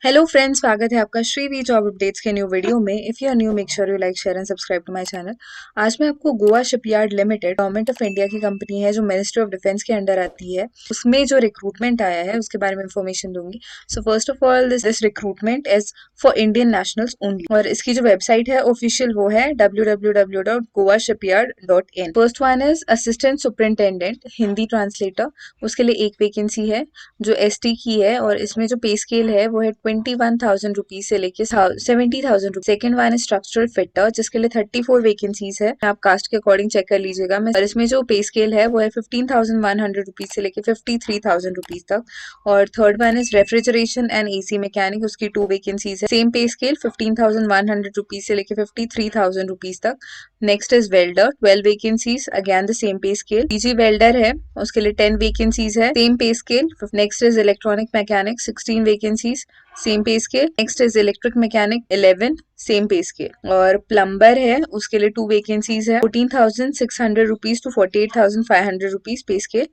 Hello friends, स्वागत है आपका श्रीवी जॉब अपडेट्स के न्यू वीडियो में। If you are new make sure you like share and subscribe to my channel. आज मैं आपको Goa shipyard limited government of India की कंपनी है जो मिनिस्ट्री ऑफ डिफेंस के अंडर आती है, उसमें जो रिक्रूटमेंट आया है उसके बारे में इंफॉर्मेशन दूंगी। So first of all this recruitment is for Indian nationals only और इसकी जो वेबसाइट है ऑफिशियल वो है www.goashipyard.in। First one is assistant superintendent Hindi translator, उसके लिए एक वैकेंसी है जो एसटी की है और इसमें जो पे स्केल है वो है 21,000 रुपीज से लेके 70,000 रुपीज। सेकेंड वन है स्ट्रक्चरल फिटर जिसके लिए 34 वैकेंसीज है, आप कास्ट के अकॉर्डिंग चेक कर लीजिएगा। मैं और इसमें जो पे स्केल है वो है 15,100 रुपीज से लेके 53,000 रुपीज तक। और third one is refrigeration and AC mechanic, उसकी 2 वैकेंसीज है, सेम पे स्केल 15,100 रुपीज से लेके 53,000 रुपीज तक। Next is welder, 12 vacancies, again the same pay scale. PG welder है उसके लिए 10 वैकेंसीज है, same pay scale. Next is electronic mechanic, 16 vacancies, same pay scale. Next is electric mechanic, 11, same pay scale. और plumber है उसके लिए 2 vacancies है, 14,600 rupees to 48,500 rupees pay scale.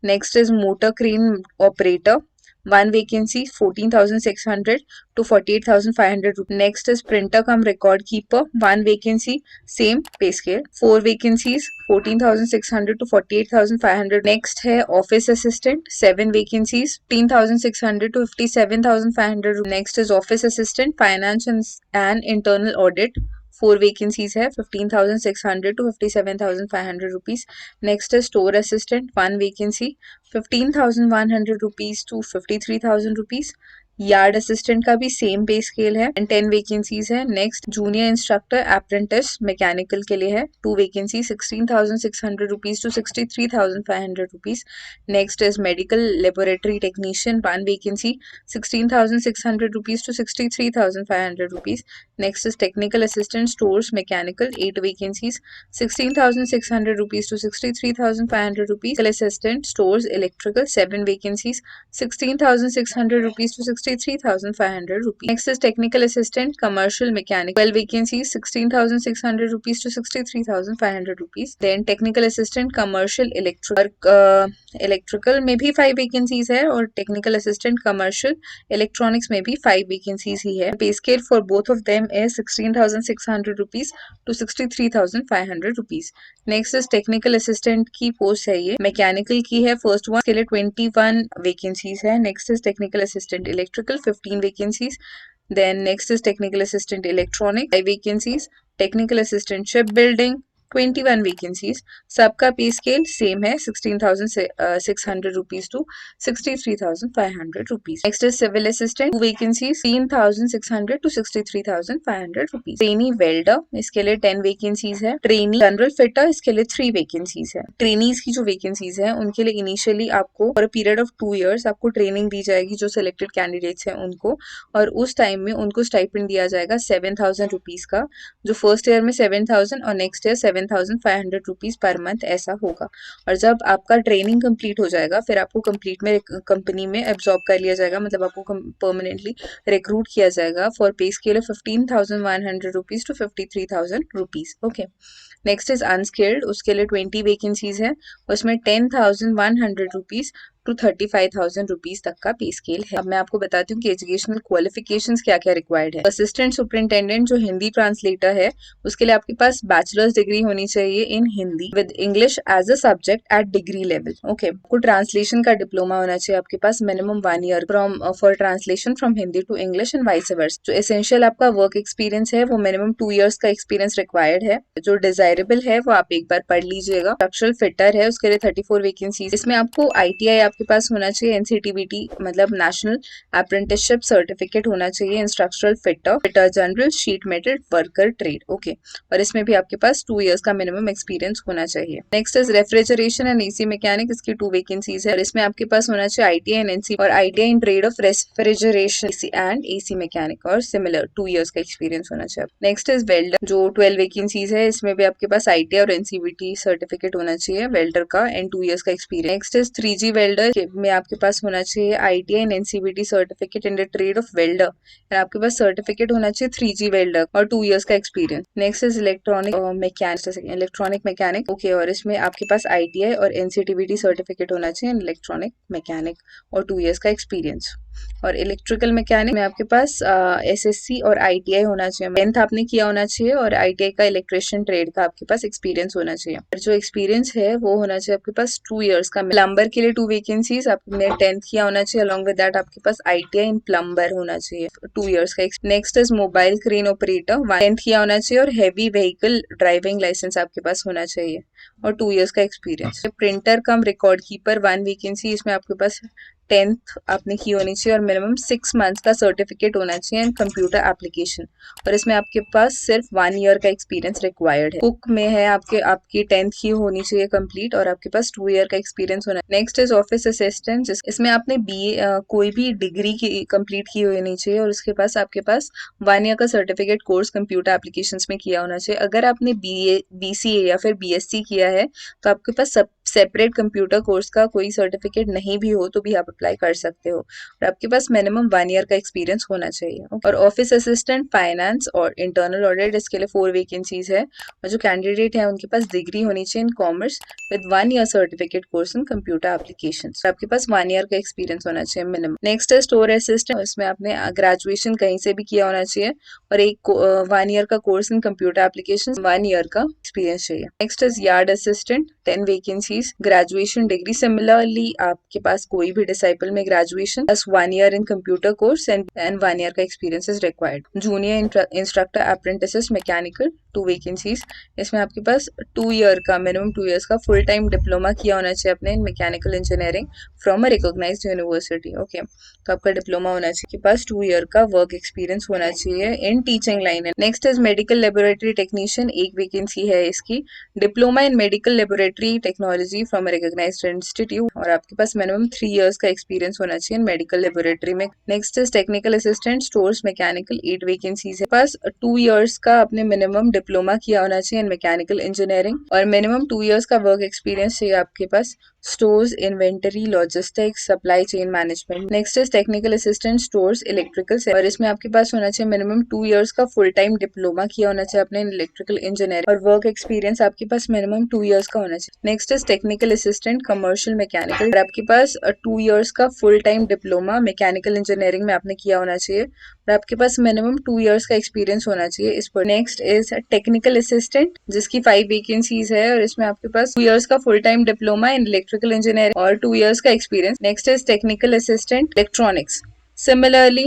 Next is motor crane operator, 1 vacancy, 14,600 to 48,500 rupees. Next is printer cum record keeper, 1 vacancy, same pay scale. 4 vacancies, 14,600 to 48,500. Next है office assistant, 7 vacancies, 15,600 to 57,500. Next is office assistant finance and internal audit, 4 vacancies है, 15,600 to 57,500 rupees. Next is store assistant, 1 vacancy, 15,100 rupees to 53,000 rupees. Yard assistant का भी same pay scale है and 10 vacancies है। Next junior instructor apprentice mechanical के लिए है, 2 vacancy, 16,600 rupees to 63,500 rupees. Next is medical laboratory technician, 1 vacancy, 16,600 rupees to 63,500 rupees. Next is technical assistant stores mechanical, 8 vacancies, 16,600 rupees to 63,500 rupees. Assistant stores electrical, 7 vacancies, 16,600 rupees to 63,500 rupees. Next is technical assistant commercial mechanic, 12 vacancies, 16,600 rupees to 63,500 rupees. Then technical assistant commercial electrical में भी 5 vacancies है और technical assistant commercial electronics में भी 5 vacancies ही है। Pay scale for both of them is 16,600 rupees to 63,500 rupees. Next is technical assistant की post है, ये मैकेनिकल की है। फर्स्ट वन के लिए 21 वैकेंसीज है। Next is technical assistant electrical, 15 vacancies. Then next is technical assistant electronic, 5 vacancies. Technical assistant ship building, 21 vacancies. सबका pay scale same है, 16,600 rupees to 63,500 rupees. Next is civil assistant, 2 vacancies, 3,600 to 63,500 rupees. Trainee welder, इसके लिए 10 vacancies है। Trainee general fitter, इसके लिए 3 vacancies है। Trainees की जो वैकेंसीज है उनके लिए इनिशियली आपको for a period of 2 years आपको ट्रेनिंग दी जाएगी जो सिलेक्टेड कैंडिडेट्स हैं उनको, और उस टाइम में उनको स्टाइपेंड दिया जाएगा 7,000 रुपीज का, जो फर्स्ट ईयर में 7,000 और next year 7,500 rupees per month ऐसा होगा। और जब आपका ट्रेनिंग कंप्लीट हो जाएगा फिर आपको कंप्लीट में कंपनी में एब्जॉर्ब कर लिया जाएगा, मतलब आपको परमानेंटली रिक्रूट किया जाएगा for pay scale 15,100 rupees to 53,000 rupees. Okay, next is unskilled, उसके लिए 20 वैकेंसीज है, उसमें 10,100 रुपीज टू 35,000 रुपीज तक का पे स्केल है। अब मैं आपको बताती हूँ कि एजुकेशनल क्वालिफिकेशंस क्या क्या रिक्वायर्ड है। असिस्टेंट सुपरिंटेंडेंट जो हिंदी ट्रांसलेटर है उसके लिए आपके पास बैचलर्स डिग्री होनी चाहिए in Hindi with English as a subject at degree level. Okay, आपको ट्रांसलेशन का डिप्लोमा होना चाहिए आपके पास, minimum 1 year from for translation from Hindi to English and vice versa. जो एसेंशियल आपका वर्क एक्सपीरियंस है वो मिनिमम 2 years का एक्सपीरियंस रिक्वायर्ड है। जो डिजायरेबल है वो आप एक बार पढ़ लीजिएगा। स्ट्रक्चरल फिटर है उसके लिए 34 वैकेंसीज, इसमें आपको ITI आपके पास होना चाहिए, NCTBT मतलब नेशनल अप्रेंटिसशिप सर्टिफिकेट होना चाहिए इन structural fitter general sheet metal worker trade. Okay, और इसमें भी आपके पास 2 years का मिनिमम एक्सपीरियंस होना चाहिए। Next is refrigeration and AC mechanic, इसकी 2 वैकेंसीज है और इसमें आपके पास होना चाहिए ITI एंड NC और ITI in trade off refrigeration and AC mechanic और सिमिलर 2 years का एक्सपीरियंस होना चाहिए। नेक्स्ट इज वेल्डर, जो 12 वैकेंसीज है, इसमें भी आपके पास ITI और NCBT सर्टिफिकेट होना चाहिए वेल्डर का एंड 2 years का experience. Next is 3G welder में आपके पास होना चाहिए ITI and NCBT certificate in the trade off welder and आपके पास सर्टिफिकेट होना चाहिए 3G वेल्डर और 2 years का experience. Next is electronic mechanic, okay, और इसमें आपके पास ITI और NCTBT सर्टिफिकेट होना चाहिए इलेक्ट्रॉनिक मैकेनिक और 2 years का एक्सपीरियंस। और इलेक्ट्रिकल मैकेनिक में आपके पास एसएससी और आईटीआई होना चाहिए, 10th आपने किया होना चाहिए और आईटीआई का इलेक्ट्रिशियन ट्रेड का आपके पास एक्सपीरियंस होना चाहिए। और जो एक्सपीरियंस है वो होना चाहिए आपके पास 2 इयर्स का। प्लम्बर के लिए 2 वैकेंसीज, आपने 10th किया होना चाहिए, अलॉन्ग विद दैट आपके पास आईटीआई इन प्लम्बर होना चाहिए 2 इयर्स का। Next is mobile crane operator, 10th किया होना चाहिए और हैवी व्हीकल ड्राइविंग लाइसेंस आपके पास होना चाहिए और 2 इयर्स का एक्सपीरियंस। प्रिंटर कम रिकॉर्ड कीपर 1 वैकेंसी, इसमें आपके पास 10th आपने की होनी चाहिए और मिनिमम 6 मंथ्स का सर्टिफिकेट होना चाहिए इन कंप्यूटर एप्लीकेशन, और इसमें आपके पास सिर्फ 1 ईयर का एक्सपीरियंस रिक्वायर्ड है। कुक में है आपकी 10th की होनी चाहिए कंप्लीट और आपके पास 2 ईयर का एक्सपीरियंस होना। नेक्स्ट इज ऑफिस असिस्टेंट, इसमें आपने बीए कोई भी डिग्री की कंप्लीट की होनी चाहिए और उसके पास आपके पास 1 ईयर का सर्टिफिकेट कोर्स कंप्यूटर एप्लीकेशंस में किया होना चाहिए। अगर आपने बीसीए या फिर बीएससी किया है तो आपके पास सब सेपरेट कंप्यूटर कोर्स का कोई सर्टिफिकेट नहीं भी हो तो भी आप अप्लाई कर सकते हो, और आपके पास मिनिमम 1 ईयर का एक्सपीरियंस होना चाहिए। और ऑफिस असिस्टेंट फाइनेंस और इंटरनल ऑडिट, इसके लिए 4 वैकेंसीज है और जो कैंडिडेट है उनके पास डिग्री होनी चाहिए in commerce with 1 year certificate course in computer application, आपके पास 1 ईयर का एक्सपीरियंस होना चाहिए मिनिमम। नेक्स्ट है स्टोर असिस्टेंट, इसमें आपने ग्रेजुएशन कहीं से भी किया होना चाहिए और एक 1 ईयर का course in computer application, 1 year का एक्सपीरियंस चाहिए। Next is yard assistant, 10 vacancies, graduation degree, similarly आपके पास कोई भी डिसाइपल में graduation plus 1 year in computer course and 1 year का experience is required. Junior instructor apprentice mechanical, 2 vacancies, इसमें आपके पास 2 ईयर का मिनिमम 2 इयर्स का फुल टाइम डिप्लोमा किया होना चाहिए अपने in mechanical engineering from a recognised university. Okay, तो आपका डिप्लोमा होना चाहिए, के पास 2 ईयर का वर्क एक्सपीरियंस होना चाहिए in teaching line. Next is medical laboratory technician, 1 vacancy है इसकी, diploma in medical laboratory technology from a recognised institute, और आपके पास मिनिमम 3 इयर्स का एक्सपीरियंस होना चाहिए मेडिकल लेबोरेटरी में। Next is technical assistant stores mechanical, 8 vacancies है, पास 2 इयर्स का अपने मिनिमम डिप्लोमा किया होना चाहिए इन मैकेनिकल इंजीनियरिंग और मिनिमम 2 इयर्स का वर्क एक्सपीरियंस चाहिए आपके पास stores, inventory, logistics, supply chain management. Next is technical assistant stores electrical, और इसमें आपके पास होना चाहिए मिनिमम 2 इयर्स का फुल टाइम डिप्लोमा किया होना चाहिए अपने इलेक्ट्रिकल इंजीनियरिंग और वर्क एक्सपीरियंस आपके पास मिनिमम 2 इयर्स का होना चाहिए। Next is technical assistant commercial mechanical, और आपके पास 2 इयर्स का full time diploma mechanical engineering में आपने किया होना चाहिए और आपके पास मिनिमम 2 इयर्स का एक्सपीरियंस होना चाहिए इस पर। नेक्स्ट इज टेक्निकल असिस्टेंट, जिसकी 5 वैकेंसीज है और इसमें आपके पास 2 इयर्स का full time diploma in electrical engineering और 2 इयर्स का experience. Next is technical assistant electronics, similarly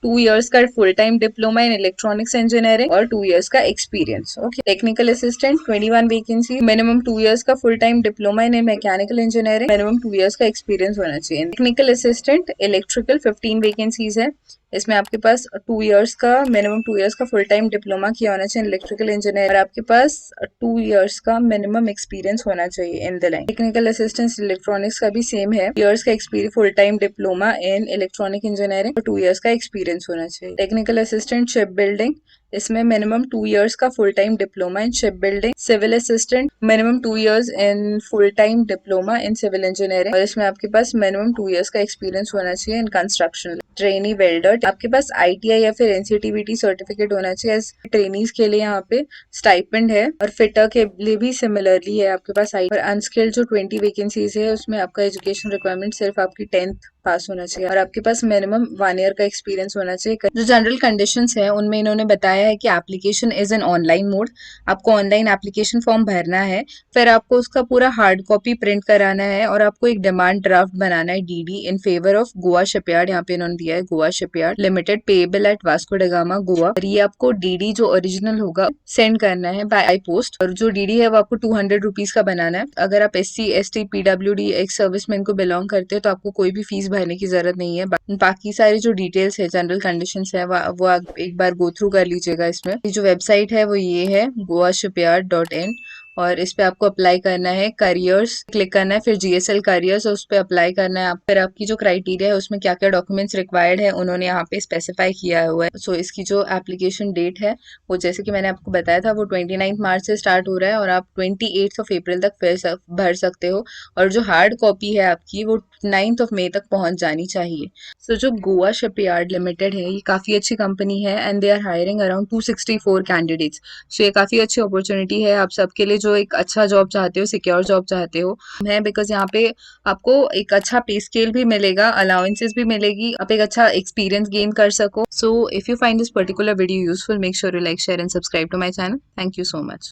2 years का full time diploma in electronics engineering और 2 इयर्स का experience. Okay, technical assistant 21 vacancy, minimum 2 years का full time diploma in mechanical engineering, minimum 2 years का experience होना चाहिए। Technical assistant electrical 15 vacancies है, इसमें आपके पास 2 इयर्स का मिनिमम 2 इयर्स का फुल टाइम डिप्लोमा किया होना चाहिए इलेक्ट्रिकल इंजीनियर और आपके पास 2 इयर्स का मिनिमम एक्सपीरियंस होना चाहिए in the line. Technical assistant electronics का भी सेम है, इयर्स का एक्सपीरियंस फुल टाइम डिप्लोमा इन इलेक्ट्रॉनिक इंजीनियरिंग और 2 इयर्स का एक्सपीरियंस होना चाहिए। टेक्निकल असिस्टेंट शिप बिल्डिंग, इसमें मिनिमम 2 इयर्स का full time diploma in ship building. Civil assistant minimum 2 years in full time diploma in civil engineering और इसमें आपके पास मिनिमम 2 इयर्स का एक्सपीरियंस होना चाहिए इन कंस्ट्रक्शन। ट्रेनी वेल्डर, आपके पास आईटीआई या फिर एनसीटीबीटी सर्टिफिकेट होना चाहिए। ट्रेनीज के लिए यहाँ पे स्टाइपेंड है और फिटर के लिए भी सिमिलरली है आपके पास और अनस्किल्ड जो 20 वैकेंसीज है उसमें आपका एजुकेशन रिक्वायरमेंट सिर्फ आपकी 10th पास होना चाहिए और आपके पास मिनिमम 1 ईयर का एक्सपीरियंस होना चाहिए। जो जनरल कंडीशंस है उनमें इन्होंने बताया है कि application is an online mode, आपको ऑनलाइन एप्लीकेशन फॉर्म भरना है, फिर आपको उसका पूरा हार्ड कॉपी प्रिंट कराना है और आपको एक डिमांड ड्राफ्ट बनाना है DD in favour of Goa shipyard, यहाँ पे इन्होंने दिया है Goa shipyard limited payable eight Vasco da Gama Goa, और ये आपको डीडी जो ओरिजिनल होगा सेंड करना है बाय पोस्ट और जो डीडी है वो आपको 200 रुपीज का बनाना है। अगर आप SC ST PWD ex serviceman को बिलोंग करते हो तो आपको कोई भी फीस भरने की जरूरत नहीं है। बाकी सारी जो डिटेल्स है जनरल कंडीशंस है वो आप एक बार गो थ्रू कर लीजिएगा। इसमें जो वेबसाइट है वो ये है goashipyard.in और इस पे आपको अप्लाई करना है, करियर्स क्लिक करना है, फिर GSL करियर्स उस पे अप्लाई करना है। फिर आपकी जो क्राइटेरिया है उसमें क्या क्या डॉक्यूमेंट्स रिक्वायर्ड है उन्होंने यहाँ पे स्पेसिफाई किया हुआ है। सो इसकी जो एप्लीकेशन डेट है वो जैसे कि मैंने आपको बताया था वो 29 मार्च से स्टार्ट हो रहा है और आप 28 अप्रैल तक फिर भर सकते हो और जो हार्ड कॉपी है आपकी वो 9 मई तक पहुंच जानी चाहिए। सो जो गोवा शिपयार्ड लिमिटेड है ये काफ़ी अच्छी कंपनी है and they are hiring around 264 candidates. So ये काफ़ी अच्छी अपॉर्चुनिटी है आप सबके लिए जो एक अच्छा जॉब चाहते हो, सिक्योर जॉब चाहते हो है, बिकॉज यहाँ पे आपको एक अच्छा पे स्केल भी मिलेगा, अलाउंसेस भी मिलेगी, आप एक अच्छा एक्सपीरियंस गेन कर सको. So if you find this particular video useful, make sure you like, share and subscribe to my channel. Thank you so much.